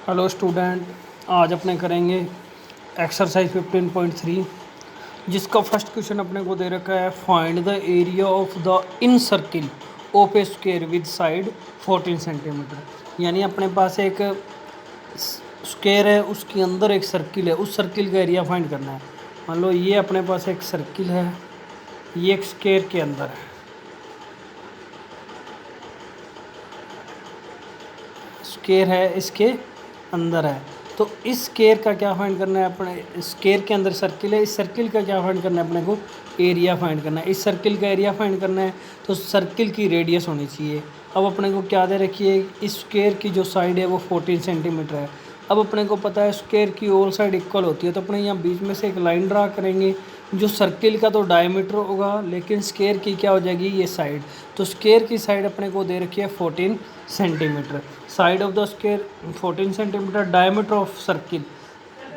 Hello student, आज अपने करेंगे एक्सरसाइज 15.3 जिसका फर्स्ट क्वेश्चन अपने को दे रखा है। Find the area of the in circle of a square with side 14 centimetre. यानी अपने पास एक स्क्वायर है, उसके अंदर एक सर्किल है, उस सर्किल का एरिया फाइंड करना है। मान लो ये अपने पास एक सर्किल है, ये एक स्क्वायर के अंदर है, स्क्वायर है इसके अंदर है, तो इस स्क्वायर का क्या फाइंड करना है अपने। स्क्वायर के अंदर सर्किल है, इस सर्किल का क्या फाइंड करना है अपने को, एरिया फाइंड करना है। इस सर्किल का एरिया फाइंड करना है तो सर्किल की रेडियस होनी चाहिए। अब अपने को क्या दे रखी है, इस स्क्वायर की जो साइड है वो 14 सेंटीमीटर है। अब अपने को पता है स्क्वायर की ऑल साइड इक्वल होती है, तो अपने यहाँ बीच में से एक लाइन ड्रा करेंगे। जो सर्किल का तो डायमीटर होगा, लेकिन स्क्वायर की क्या हो जाएगी, ये साइड। तो स्क्वायर की साइड अपने को दे रखी है 14 centimetre. Side of the square 14 centimetre, diameter of circle,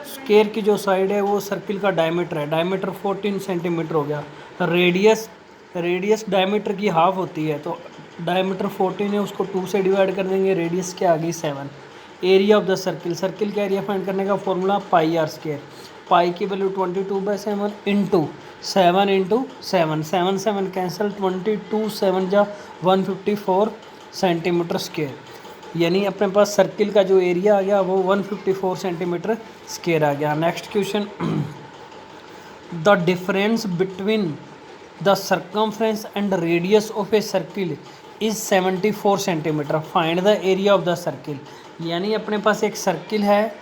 square की जो साइड है वो सर्किल का डायमीटर है, डायमीटर 14 सेंटीमीटर हो गया। रेडियस, रेडियस डायमीटर की हाफ होती है, तो डायमीटर 14 है, उसको 2 से डिवाइड कर देंगे, रेडियस क्या आ गई 7। Area of the circle, circle का एरिया फाइंड करने का फॉर्मूला पाई आर स्क्वायर। पाई की वैल्यू 22/7 इंटू 7 इंटू 7, 7 7 कैंसिल, 22 7 जा 154 सेंटीमीटर स्क्वायर। यानी अपने पास सर्किल का जो एरिया आ गया वो 154 सेंटीमीटर स्क्वायर आ गया। Next question, the difference between the circumference and radius of a circle is 74 centimetre. Find the area of the circle. यानी अपने पास एक सर्किल है,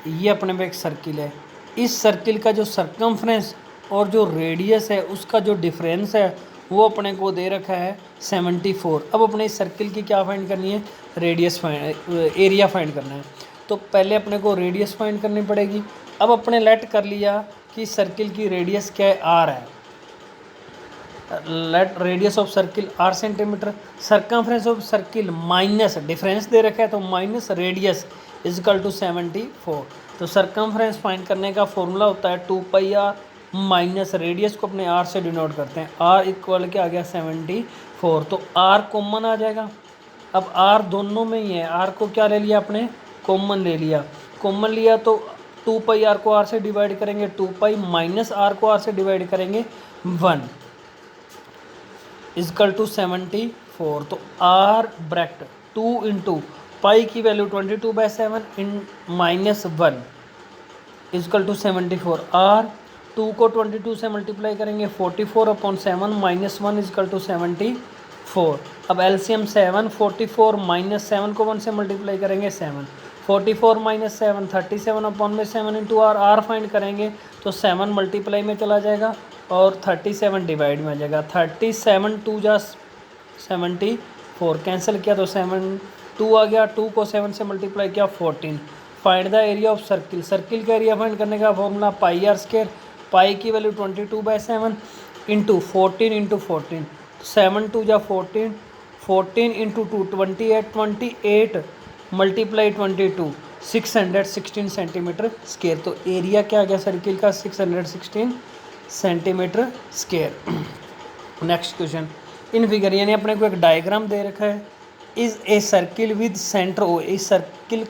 ये अपने पास एक सर्किल है, इस सर्किल का जो सर्कमफ्रेंस और जो रेडियस है उसका जो डिफरेंस है वो अपने को दे रखा है 74। अब अपने इस सर्किल की क्या फाइंड करनी है, रेडियस फाइंड, एरिया फाइंड करना है। तो पहले अपने को रेडियस फाइंड करनी पड़ेगी। अब अपने लेट कर लिया कि सर्किल की रेडियस क्या है, आर है। Let radius of circle R centimetre, circumference of circle minus difference दे रखा है तो माइनस रेडियस इजकल टू 74। तो सर्कमफ्रेंस फाइंड करने का फॉर्मूला होता है 2πr माइनस रेडियस को अपने आर से डिनोट करते हैं, आर इक्वल क्या आ गया 74। तो आर कॉमन आ जाएगा। अब आर दोनों में ही है, आर को क्या ले लिया आपने, कॉमन ले लिया। कॉमन लिया तो 2πr को आर से डिवाइड करेंगे 2π, माइनस आर को आर से डिवाइड करेंगे 1 इजकल टू 74। तो आर ब्रैकेट 2 इंटू पाई की value 22/7 in minus 1 is equal to 74। R 2 को 22 से मल्टीप्लाई करेंगे 44/7 माइनस 1 इजकल टू 74। अब एलसीएम 7, 44 माइनस 7 को 1 से मल्टीप्लाई करेंगे 7, 44 minus 7 37/7 into R. R find करेंगे तो 7 मल्टीप्लाई में चला जाएगा और 37 डिवाइड में आ जाएगा। 37 2 जा 74 कैंसिल किया तो 7 2 आ गया, 2 को 7 से मल्टीप्लाई किया 14। Find the area of circle, circle का एरिया फाइंड करने का फॉर्मूला पाई आर स्क्वायर। पाई की वैल्यू 22/7 इंटू 14 इंटू 14, 7 2 जा 14, 14 इंटू 2 28, 28 मल्टीप्लाई 22 616 सेंटीमीटर स्क्वायर। तो एरिया क्या आ गया सर्किल का 616 centimetre square. Next question, in figure यानी अपने को एक डायग्राम दे रखा है। Is a circle with centre O, इस सर्किल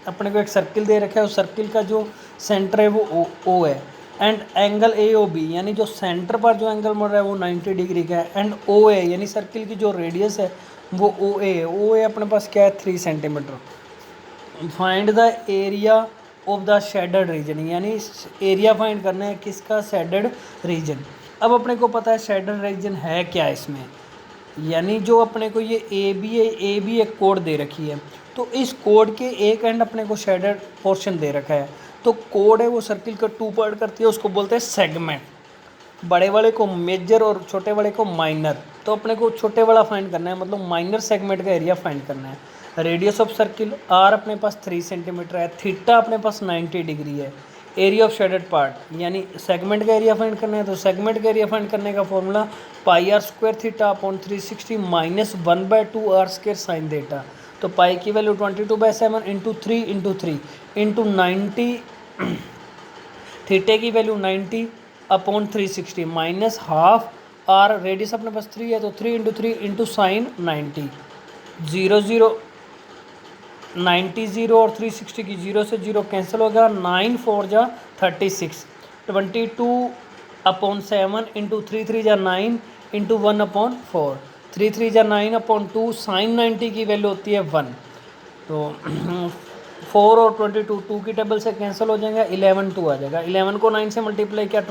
अपने को एक सर्किल दे रखा है, उस सर्किल का जो सेंटर है वो ओ है, and angle A O B, यानी जो सेंटर पर जो एंगल मिल रहा है वो 90 डिग्री का है, एंड ओ ए यानी सर्किल की जो रेडियस है वो ओ ए है। ओ ए अपने पास क्या है 3 centimetre. Find the area of the shaded region, यानी एरिया फाइंड करना है किसका, शेडेड रीजन। अब अपने को पता है शेडेड रीजन है क्या इसमें, यानी जो अपने को ये ए बी एक कोड दे रखी है, तो इस कोड के एक एंड अपने को शेडेड पोर्शन दे रखा है। तो कोड है वो सर्किल का 2 पार्ट करती है, उसको बोलते हैं सेगमेंट। बड़े वाले को मेजर और छोटे वाले को माइनर। तो अपने को छोटे वाला फाइंड करना है, मतलब माइनर सेगमेंट का एरिया फाइंड करना है। रेडियस ऑफ सर्किल आर अपने पास 3 सेंटीमीटर है, थीटा अपने पास 90 डिग्री है। एरिया ऑफ शेडेड पार्ट यानी सेगमेंट का एरिया फाइंड करना है, तो सेगमेंट का एरिया फाइंड करने का formula pi R square theta upon 360 minus 1/2 R square sine theta. तो पाई की value 22/7 into 3 into 3 into 90, theta की value 90 upon 360 minus half R, radius अपने पास 3 है तो 3 इंटू 3 इंटू साइन 90, 0 0 90 जीरो और 360 की जीरो से जीरो कैंसिल होगा, 9 4 जा 36, 22/7 इंटू 3 3 जा 9 इंटू 1/4, 3 3 जा 9/2, साइन 90 की वैल्यू होती है 1। तो 4 और 22 2 की टेबल से कैंसिल हो जाएगा, 11 2 आ जाएगा। 11 को 9 से मल्टीप्लाई किया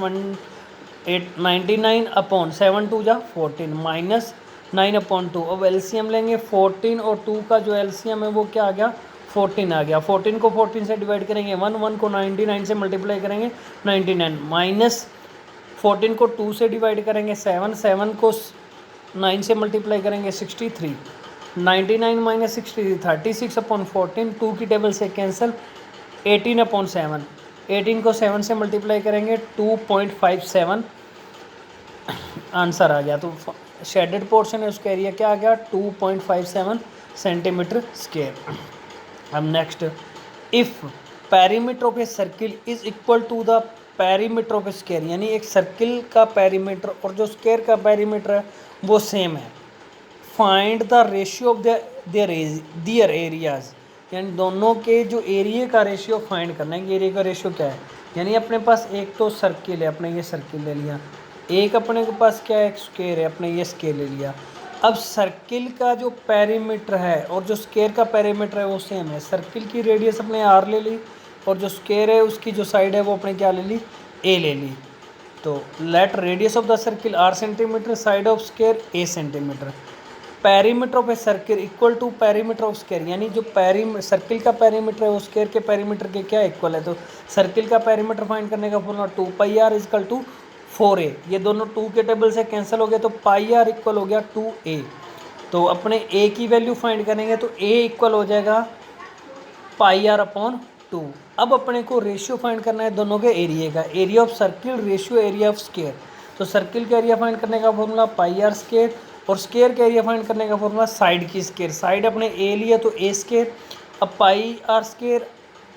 99/7 2 जा 14 माइनस 9/2। अब एलसीएम लेंगे, 14 और 2 का जो एलसीएम है वो क्या आ गया, 14 आ गया। 14 को 14 से डिवाइड करेंगे 1, 1 को 99 से मल्टीप्लाई करेंगे 99, माइनस 14 को 2 से डिवाइड करेंगे 7, 7 को 9 से मल्टीप्लाई करेंगे 63, 99 माइनस 63 36/14, 2 की टेबल से कैंसिल, 18/7, 18 को 7 से मल्टीप्लाई करेंगे 2.57 आंसर आ गया। तो शेडेड पोर्शन है उसका एरिया क्या आ गया, 2.57 सेंटीमीटर स्क्वायर। अब next, if perimeter of a circle is equal to the perimeter of a square, यानी एक सर्किल का पेरीमीटर और जो स्क्वायर का पेरीमीटर है वो सेम है, find the ratio of their areas, यानी दोनों के जो एरिया का रेशियो फाइंड करना है कि एरिया का रेशियो क्या है। यानी अपने पास एक तो सर्किल है, अपने ये सर्किल ले लिया, एक अपने के पास क्या है, एक स्क्वायर है, अपने ये स्क्वायर ले लिया। अब सर्किल का जो पेरीमीटर है और जो स्क्वायर का पेरीमीटर है वो सेम है। सर्किल की रेडियस अपने आर ले ली और जो स्क्वायर है उसकी जो साइड है वो अपने क्या ले ली, ए ले ली। तो let radius of the circle R centimetre, side of square A centimetre, perimeter of a circle equal to perimeter of square, यानी जो सर्किल का पेरीमीटर है वो स्क्वायर के पेरीमीटर के क्या इक्वल है। तो सर्किल का पेरीमीटर फाइंड करने का formula 2πr equal to 4a, ये दोनों 2 के टेबल से कैंसिल हो गए तो πr इक्वल हो गया 2a। तो अपने a की वैल्यू फाइंड करेंगे तो a इक्वल हो जाएगा πr/2। अब अपने को रेशियो फाइंड करना है दोनों के एरिया का, area of circle ratio area of square. तो सर्किल का एरिया फाइंड करने का फॉर्मूला πr स्क्वायर और स्क्वायर का एरिया फाइंड करने का फॉर्मूला साइड की स्क्वायर। साइड अपने a लिया तो a स्क्वायर, अब πr स्क्वायर,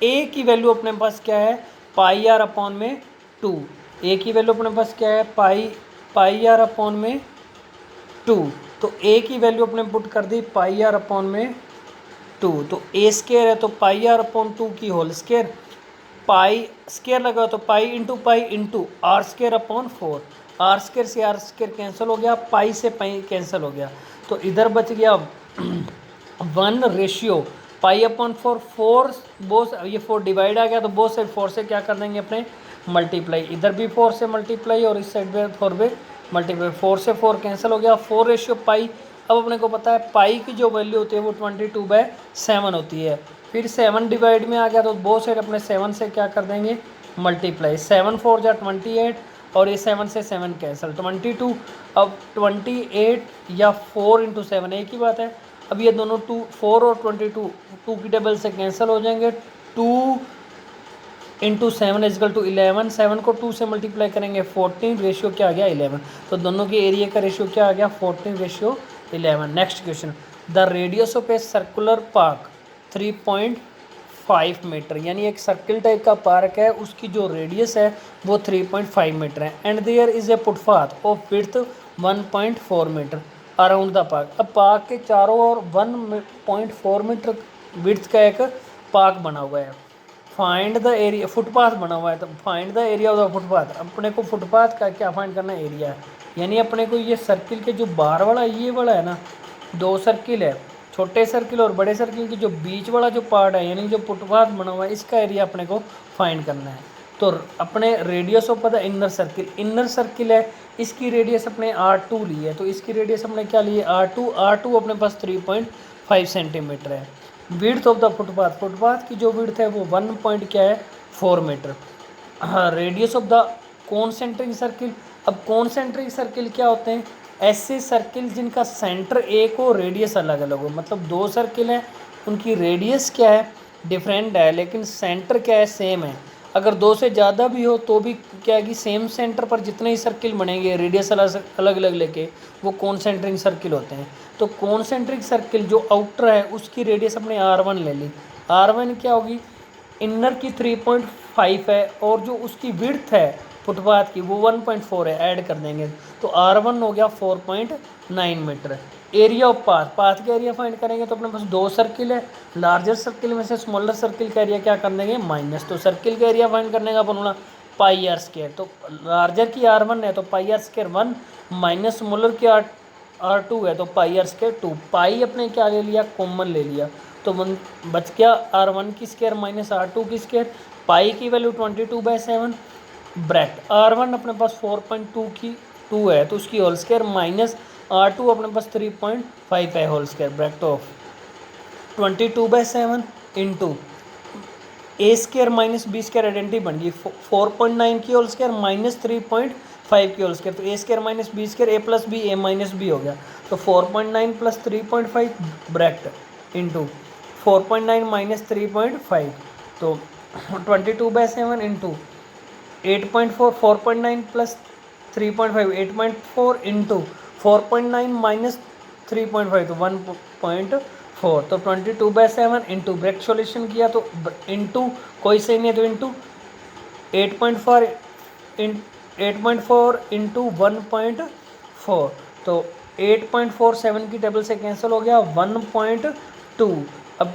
a की वैल्यू अपने पास क्या है, πr/2, a की वैल्यू अपने पास क्या है, πr/2। तो a की वैल्यू अपने पुट कर दी πr/2, तो a स्क्वायर है तो πr/2 की होल स्क्वायर, पाई स्क्वायर लगा तो pi into R square, R square से आर स्क्वायर कैंसिल हो गया, पाई से पाई कैंसिल हो गया, तो इधर बच गया 1 रेशियो π/4, 4 बोस, ये 4 डिवाइड आ गया तो बोस साइड 4 से क्या कर देंगे अपने मल्टीप्लाई, इधर भी 4 से मल्टीप्लाई और इस साइड पे 4 पे मल्टीप्लाई, 4 से 4 कैंसिल हो गया, 4 रेशियो पाई। अब अपने को पता है पाई की जो वैल्यू होती है वो 22/7 होती है। फिर 7 डिवाइड में आ गया तो बोथ साइड अपने 7 से क्या कर देंगे मल्टीप्लाई, 7 4 जा 28 और ये 7 से 7 कैंसिल 22। अब 28 या 4 × 7 एक ही बात है। अब ये दोनों 4 और 22 2 की टेबल से कैंसिल हो जाएंगे, 2 × 7 इजकल टू 11, 7 को 2 से मल्टीप्लाई करेंगे 14, रेशियो क्या आ गया 11। तो दोनों के एरिया का रेशियो क्या आ गया 14/11। Next question, the radius of a circular park 3.5 metre, यानी एक सर्किल टाइप का पार्क है, उसकी जो रेडियस है वो 3.5 मीटर है, and there is a footpath of width 1.4 metre around the park. अब पार्क के चारों ओर 1.4 मीटर विड्थ का एक पार्क बना हुआ है, फाइंड द एरिया, फुटपाथ बना हुआ है तो find the area of the footpath. अपने को फुटपाथ का क्या फाइंड करना है, एरिया है। यानी अपने को ये सर्किल के जो बाहर वाला ये वाला है ना, 2 सर्किल है, छोटे सर्किल और बड़े सर्किल की जो बीच वाला जो पार्ट है यानी जो फुटपाथ बना हुआ है इसका एरिया अपने को फाइंड करना है। तो अपने radius of the inner circle, inner circle है, इसकी रेडियस अपने R2 ली है, तो इसकी रेडियस अपने क्या ली है R2 अपने पास 3.5 सेंटीमीटर है। Width of the footpath, footpath की जो विड्थ है वो 1.4 मीटर। हाँ, radius of the concentric circle. अब कॉन्सेंट्रिक सर्किल क्या होते हैं, ऐसे सर्किल जिनका सेंटर एक हो रेडियस अलग अलग हो, मतलब 2 सर्किल हैं उनकी रेडियस क्या है डिफरेंट है लेकिन सेंटर क्या है सेम है। अगर 2 से ज़्यादा भी हो तो भी क्या है कि सेम सेंटर पर जितने ही सर्किल बनेंगे रेडियस अलग अलग लेके वो कॉन्सेंट्रिक सर्किल होते हैं। तो कॉन्सेंट्रिक सर्किल जो आउटर है उसकी रेडियस अपने R1 ले ली, R1 क्या होगी इनर की 3.5 है और जो उसकी विड्थ है फुटपाथ की वो 1.4 है, ऐड कर देंगे तो R1 हो गया 4.9 metre. Area of path, path का एरिया फाइंड करेंगे तो अपने पास दो सर्किल है, लार्जर सर्किल में से स्मॉलर सर्किल का एरिया क्या कर देंगे माइनस, तो सर्किल का एरिया फाइंड करने का फॉर्मूला पाई आर स्क्वायर, तो लार्जर की R1 है तो पाई आर स्क्वायर 1 माइनस स्मॉलर की R2 है तो पाई आर स्क्वायर 2, पाई अपने क्या ले लिया कॉमन ले लिया, तो बच गया R1 की स्क्वायर माइनस R2 की स्क्वायर, पाई की वैल्यू 22/7 ब्रैकेट R1 अपने पास 4.2 की 2 है तो उसकी होल स्क्वायर माइनस R2 अपने पास 3.5 है whole square bracket of 22/7 into A square minus B square identity बन गई 4.9 की होल स्क्वायर माइनस 3.5 की होल स्क्वायर, तो ए स्क्वायर माइनस बी स्क्वायर ए प्लस बी ए माइनस बी हो गया, तो 4.9 प्लस 3.5 ब्रैकेट इंटू 4.9 माइनस 3.5, तो 22/7 इंटू 8.4 4.9 प्लस 3.5 8.4 इंटू 4.9 माइनस 3.5 तो 1.4, तो 22/7 इंटू ब्रैकेट सॉल्यूशन किया तो इंटू कोई सही नहीं है तो इंटू 8.4 8.4 इंटू 1.4, तो 8.47 की टेबल से कैंसिल हो गया 1.2, अब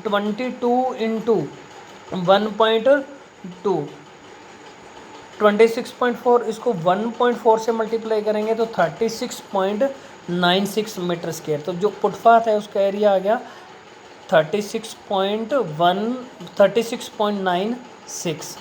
22 इंटू 1.2 26.4, इसको 1.4 से मल्टीप्लाई करेंगे तो 36.96 मीटर स्क्वायर, तो जो फुटपाथ है उसका एरिया आ गया 36.96